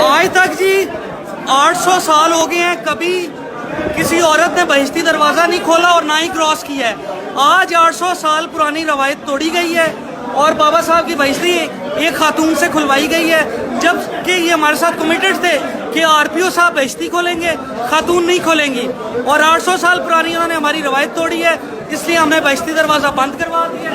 आज तक जी 800 साल हो गए हैं, कभी किसी औरत ने बहिश्ती दरवाज़ा नहीं खोला और ना ही क्रॉस किया है। आज 800 साल पुरानी रवायत तोड़ी गई है और बाबा साहब की बहिश्ती एक खातून से खुलवाई गई है, जबकि ये हमारे साथ कमिटेड थे कि आरपीओ साहब बहिश्ती खोलेंगे, खातून नहीं खोलेंगी। और 800 साल पुरानी उन्होंने हमारी रवायत तोड़ी है, इसलिए हमने बहिश्ती दरवाज़ा बंद करवा दिया।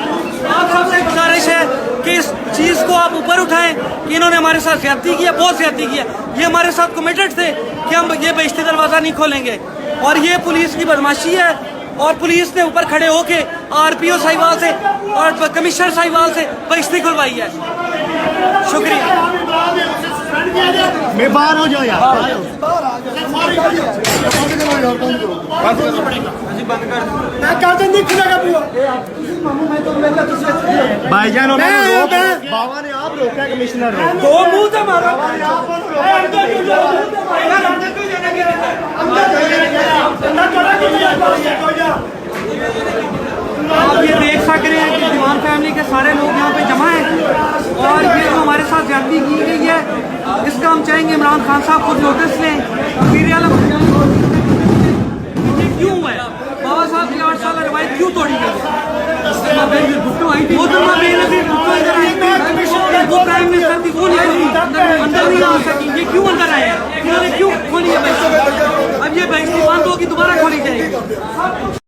आप सबसे गुजारिश है कि इस चीज़ को आप ऊपर उठाएं कि इन्होंने हमारे साथ ज्यादती की है, बहुत ज्यादती की है। ये हमारे साथ कमिटेड थे कि हम ये बहिश्ती दरवाज़ा नहीं खोलेंगे और ये पुलिस की बदमाशी है। और पुलिस ने ऊपर खड़े होके आरपीओ साहिबाल से और कमिश्नर साहिबाल से बहिश्ती खुलवाई है। शुक्रिया। मैं बाहर हो जाओ यार, भाईजान बाबा ने आप रोका, कमिश्नर दो मुंह से मारो। आप ये देख सक रहे हैं कि दीवान फैमिली के सारे लोग यहाँ पे जमा हैं और ये जो हमारे साथ ज्यादती की गई है, इसका हम चाहेंगे इमरान खान साहब खुद नोटिस लें। ये क्यों है? बाबा साहब की 8 साल रवायत क्यों तोड़ी गई है?